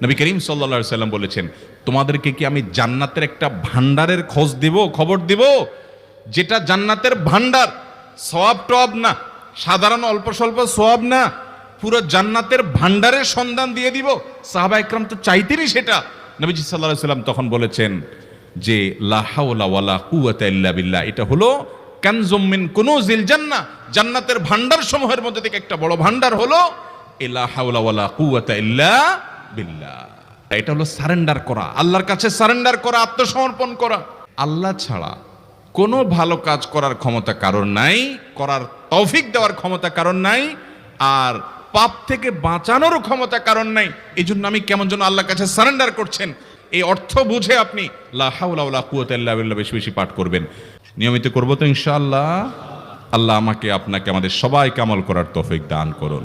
নবী করিম সাল্লাল্লাহু আলাইহি সাল্লাম বলেছেন, তোমাদেরকে কি আমি জান্নাতের একটা ভান্ডারের খোঁজ দিব, খবর দিব, যেটা জান্নাতের ভান্ডার, সওয়াব টওয়াব না, সাধারণ অল্প স্বল্প সওয়াব না, পুরো জান্নাতের ভান্ডারের সন্ধান দিয়ে দিব। সাহাবা একরাম তো চাইতেনই সেটা। নবীজি সাল্লাল্লাহু আলাইহি সাল্লাম তখন বলেছেন যে লা হাওলা ওয়ালা কুওয়াতা ইল্লা বিল্লাহ, এটা হলো কানজুম মিন কুনুজিল জান্নাহ, জান্নাতের ভান্ডার সমূহের মধ্যে থেকে একটা বড় ভান্ডার হলো লা হাওলা ওয়ালা কুওয়াতা ইল্লা বিল্লাহ। এটা হলো সারেন্ডার করা, আল্লাহর কাছে সারেন্ডার করা, আত্মসমর্পণ করা। আল্লাহ ছাড়া কোনো ভালো কাজ করার ক্ষমতা কারণ নাই, করার তৌফিক দেওয়ার ক্ষমতা কারণ নাই, আর পাপ থেকে বাঁচানোরও ক্ষমতা কারণ নাই। এই জন্য আমি কেমন যেন আল্লাহর কাছে সারেন্ডার করছেন, এই অর্থ বুঝে আপনি লা হাওলা ওয়ালা কুওয়াতা ইল্লা বিল্লাহ বেশি বেশি পাঠ করবেন। নিয়মিত করবো তো ইনশাআল্লাহ। আল্লাহ আমাকে আপনাকে আমাদের সবাইকে আমল করার তৌফিক দান করুন।